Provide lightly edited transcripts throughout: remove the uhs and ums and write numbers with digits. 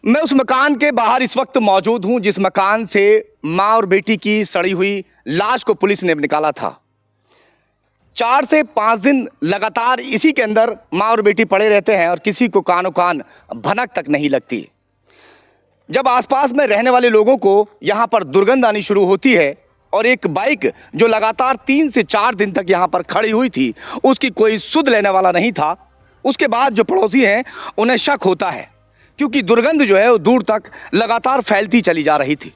मैं उस मकान के बाहर इस वक्त मौजूद हूं जिस मकान से मां और बेटी की सड़ी हुई लाश को पुलिस ने निकाला था। 4 से 5 दिन लगातार इसी के अंदर मां और बेटी पड़े रहते हैं और किसी को कानो कान भनक तक नहीं लगती। जब आसपास में रहने वाले लोगों को यहां पर दुर्गंध आनी शुरू होती है और एक बाइक जो लगातार 3 से 4 दिन तक यहां पर खड़ी हुई थी, उसकी कोई सुध लेने वाला नहीं था। उसके बाद जो पड़ोसी हैं उन्हें शक होता है क्योंकि दुर्गंध जो है वो दूर तक लगातार फैलती चली जा रही थी।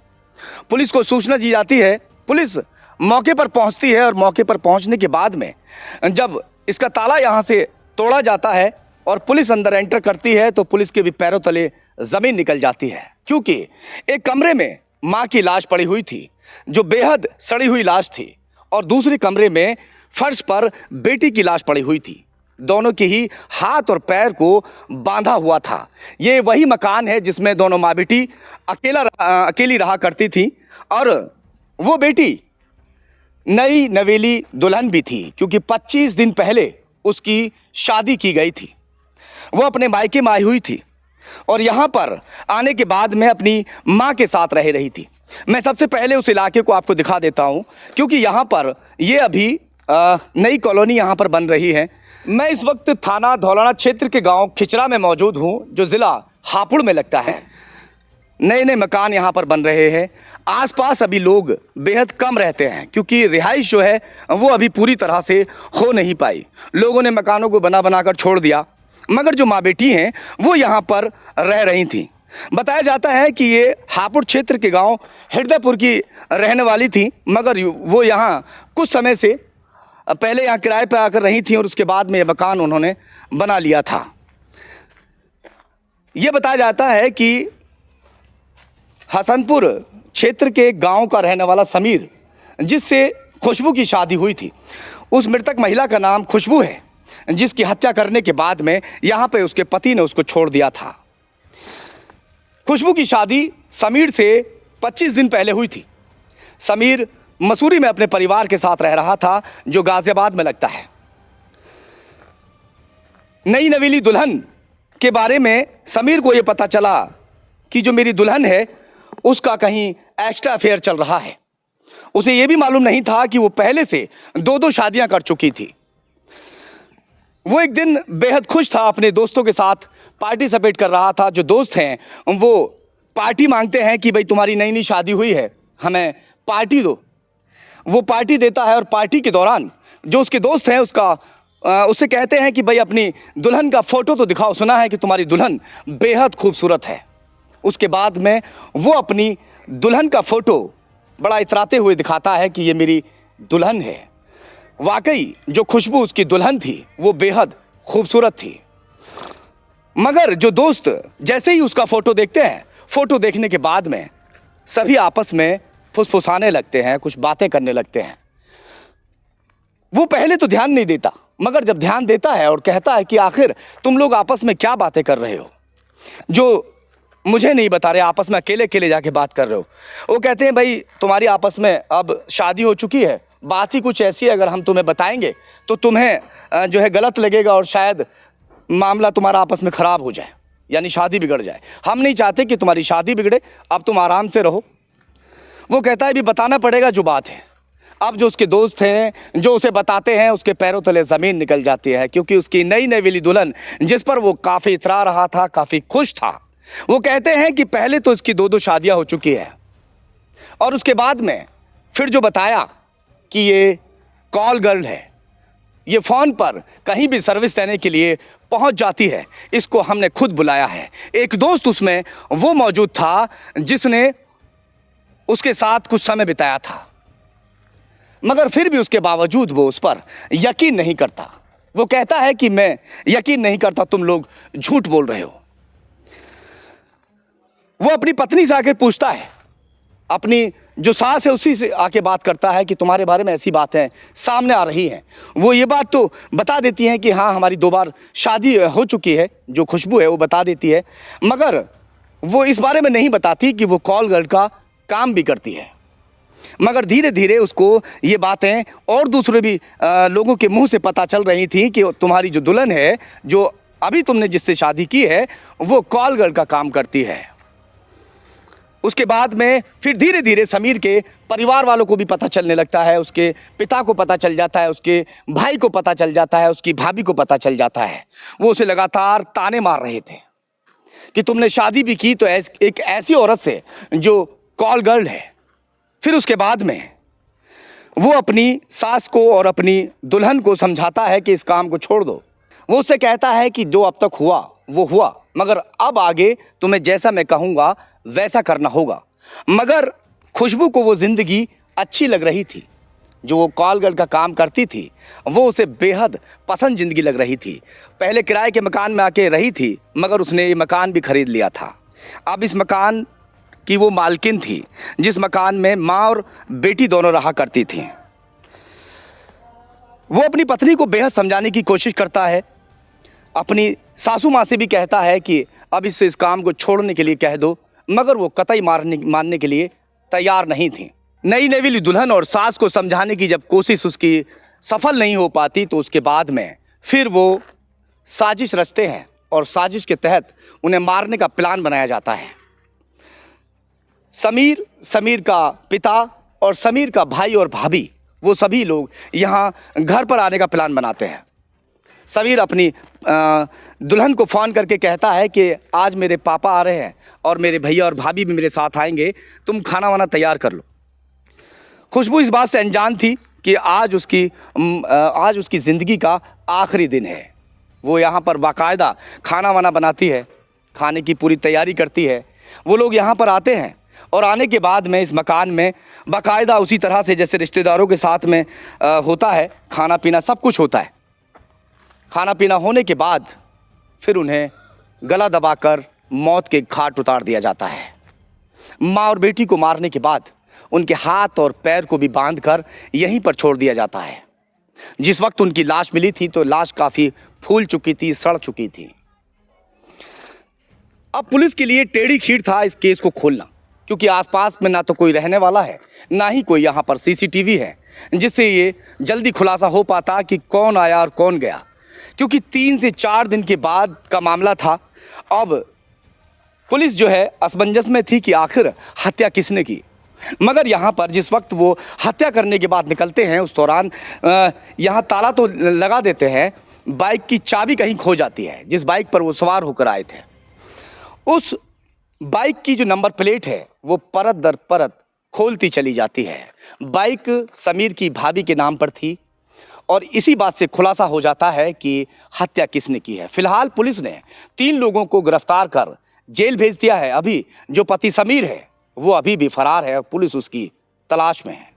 पुलिस को सूचना दी जाती है, पुलिस मौके पर पहुंचती है और मौके पर पहुंचने के बाद में जब इसका ताला यहां से तोड़ा जाता है और पुलिस अंदर एंटर करती है तो पुलिस के भी पैरों तले जमीन निकल जाती है क्योंकि एक कमरे में मां की लाश पड़ी हुई थी जो बेहद सड़ी हुई लाश थी और दूसरे कमरे में फर्श पर बेटी की लाश पड़ी हुई थी। दोनों के ही हाथ और पैर को बांधा हुआ था। ये वही मकान है जिसमें दोनों माँ बेटी अकेली रहा करती थी और वो बेटी नई नवेली दुल्हन भी थी क्योंकि 25 दिन पहले उसकी शादी की गई थी। वो अपने मायके में आई हुई थी और यहाँ पर आने के बाद में अपनी माँ के साथ रह रही थी। मैं सबसे पहले उस इलाके को आपको दिखा देता हूँ क्योंकि यहाँ पर ये अभी नई कॉलोनी यहाँ पर बन रही है। मैं इस वक्त थाना धौलाना क्षेत्र के गांव खिचरा में मौजूद हूँ जो ज़िला हापुड़ में लगता है। नए नए मकान यहाँ पर बन रहे हैं। आसपास अभी लोग बेहद कम रहते हैं क्योंकि रिहाइश जो है वो अभी पूरी तरह से हो नहीं पाई। लोगों ने मकानों को बना बना कर छोड़ दिया मगर जो माँ बेटी हैं वो यहाँ पर रह रही थीं। बताया जाता है कि ये हापुड़ क्षेत्र के गांव हृदयपुर की रहने वाली थी मगर वो यहाँ कुछ समय से पहले यहाँ किराए पर आकर रही थी और उसके बाद में ये मकान उन्होंने बना लिया था। ये बताया जाता है कि हसनपुर क्षेत्र के गांव का रहने वाला समीर जिससे खुशबू की शादी हुई थी, उस मृतक महिला का नाम खुशबू है जिसकी हत्या करने के बाद में यहाँ पे उसके पति ने उसको छोड़ दिया था। खुशबू की शादी समीर से 25 दिन पहले हुई थी। समीर मसूरी में अपने परिवार के साथ रह रहा था जो गाजियाबाद में लगता है। नई नवेली दुल्हन के बारे में समीर को यह पता चला कि जो मेरी दुल्हन है उसका कहीं एक्स्ट्रा अफेयर चल रहा है। उसे यह भी मालूम नहीं था कि वो पहले से 2-2 शादियां कर चुकी थी। वो एक दिन बेहद खुश था, अपने दोस्तों के साथ पार्टी सपेट कर रहा था। जो दोस्त हैं वो पार्टी मांगते हैं कि भाई तुम्हारी नई नई शादी हुई है, हमें पार्टी दो। वो पार्टी देता है और पार्टी के दौरान जो उसके दोस्त हैं उससे कहते हैं कि भाई अपनी दुल्हन का फ़ोटो तो दिखाओ, सुना है कि तुम्हारी दुल्हन बेहद खूबसूरत है। उसके बाद में वो अपनी दुल्हन का फ़ोटो बड़ा इतराते हुए दिखाता है कि ये मेरी दुल्हन है। वाकई जो खुशबू उसकी दुल्हन थी वो बेहद खूबसूरत थी मगर जो दोस्त जैसे ही उसका फ़ोटो देखते हैं, फ़ोटो देखने के बाद में सभी आपस में फुसफुसाने लगते हैं, कुछ बातें करने लगते हैं। वो पहले तो ध्यान नहीं देता मगर जब ध्यान देता है और कहता है कि आखिर तुम लोग आपस में क्या बातें कर रहे हो जो मुझे नहीं बता रहे, आपस में अकेले अकेले जाके बात कर रहे हो। वो कहते हैं भाई तुम्हारी आपस में अब शादी हो चुकी है, बात ही कुछ ऐसी है, अगर हम तुम्हें बताएंगे तो तुम्हें जो है गलत लगेगा और शायद मामला तुम्हारा आपस में ख़राब हो जाए, यानी शादी बिगड़ जाए। हम नहीं चाहते कि तुम्हारी शादी बिगड़े, अब तुम आराम से रहो। वो कहता है भी बताना पड़ेगा जो बात है। अब जो उसके दोस्त हैं जो उसे बताते हैं उसके पैरों तले ज़मीन निकल जाती है क्योंकि उसकी नई नवेली दुल्हन जिस पर वो काफ़ी इतरा रहा था, काफ़ी खुश था, वो कहते हैं कि पहले तो इसकी 2-2 शादियां हो चुकी है और उसके बाद में फिर जो बताया कि ये कॉल गर्ल है, ये फ़ोन पर कहीं भी सर्विस देने के लिए पहुंच जाती है, इसको हमने खुद बुलाया है। एक दोस्त उसमें वो मौजूद था जिसने उसके साथ कुछ समय बिताया था मगर फिर भी उसके बावजूद वो उस पर यकीन नहीं करता। वो कहता है कि मैं यकीन नहीं करता, तुम लोग झूठ बोल रहे हो। वो अपनी पत्नी से आकर पूछता है, अपनी जो सास है उसी से आके बात करता है कि तुम्हारे बारे में ऐसी बातें सामने आ रही हैं। वो ये बात तो बता देती हैं कि हाँ हमारी 2 बार शादी हो चुकी है, जो खुशबू है वो बता देती है मगर वो इस बारे में नहीं बताती कि वो कॉल गर्ल का काम भी करती है। मगर धीरे धीरे उसको ये बातें और दूसरे भी लोगों के मुंह से पता चल रही थी कि तुम्हारी जो दुल्हन है, जो अभी तुमने जिससे शादी की है, वो कॉल गर्ल का काम करती है। उसके बाद में फिर धीरे धीरे समीर के परिवार वालों को भी पता चलने लगता है, उसके पिता को पता चल जाता है, उसके भाई को पता चल जाता है, उसकी भाभी को पता चल जाता है। वो उसे लगातार ताने मार रहे थे कि तुमने शादी भी की तो एक ऐसी औरत से जो कॉल गर्ल है। फिर उसके बाद में वो अपनी सास को और अपनी दुल्हन को समझाता है कि इस काम को छोड़ दो। वो उससे कहता है कि जो अब तक हुआ वो हुआ, मगर अब आगे तुम्हें जैसा मैं कहूँगा वैसा करना होगा। मगर खुशबू को वो ज़िंदगी अच्छी लग रही थी, जो वो कॉल गर्ल का काम करती थी वो उसे बेहद पसंद ज़िंदगी लग रही थी। पहले किराए के मकान में आके रही थी, मगर उसने ये मकान भी खरीद लिया था। अब इस मकान की वो मालकिन थी, जिस मकान में माँ और बेटी दोनों रहा करती थीं। वो अपनी पत्नी को बेहद समझाने की कोशिश करता है, अपनी सासू माँ से भी कहता है कि अब इससे इस काम को छोड़ने के लिए कह दो, मगर वो कतई मानने के लिए तैयार नहीं थी। नई नवीली दुल्हन और सास को समझाने की जब कोशिश उसकी सफल नहीं हो पाती तो उसके बाद में फिर वो साजिश रचते हैं और साजिश के तहत उन्हें मारने का प्लान बनाया जाता है। समीर का पिता और समीर का भाई और भाभी, वो सभी लोग यहाँ घर पर आने का प्लान बनाते हैं। समीर अपनी दुल्हन को फ़ोन करके कहता है कि आज मेरे पापा आ रहे हैं और मेरे भैया और भाभी भी मेरे साथ आएंगे, तुम खाना वाना तैयार कर लो। खुशबू इस बात से अनजान थी कि आज उसकी ज़िंदगी का आखिरी दिन है। वो यहाँ पर बाकायदा खाना वाना बनाती है, खाने की पूरी तैयारी करती है। वो लोग यहाँ पर आते हैं और आने के बाद में इस मकान में बाकायदा उसी तरह से जैसे रिश्तेदारों के साथ में होता है, खाना पीना सब कुछ होता है। खाना पीना होने के बाद फिर उन्हें गला दबाकर मौत के घाट उतार दिया जाता है। माँ और बेटी को मारने के बाद उनके हाथ और पैर को भी बांधकर यहीं पर छोड़ दिया जाता है। जिस वक्त उनकी लाश मिली थी तो लाश काफ़ी फूल चुकी थी, सड़ चुकी थी। अब पुलिस के लिए टेढ़ी खीर था इस केस को खोलना, क्योंकि आसपास में ना तो कोई रहने वाला है, ना ही कोई यहाँ पर सीसीटीवी है जिससे ये जल्दी खुलासा हो पाता कि कौन आया और कौन गया, क्योंकि 3 से 4 दिन के बाद का मामला था। अब पुलिस जो है असमंजस में थी कि आखिर हत्या किसने की। मगर यहाँ पर जिस वक्त वो हत्या करने के बाद निकलते हैं उस दौरान यहाँ ताला तो लगा देते हैं, बाइक की चाबी कहीं खो जाती है जिस बाइक पर वो सवार होकर आए थे। उस बाइक की जो नंबर प्लेट है वो परत दर परत खोलती चली जाती है। बाइक समीर की भाभी के नाम पर थी और इसी बात से खुलासा हो जाता है कि हत्या किसने की है। फिलहाल पुलिस ने 3 लोगों को गिरफ्तार कर जेल भेज दिया है। अभी जो पति समीर है वो अभी भी फरार है और पुलिस उसकी तलाश में है।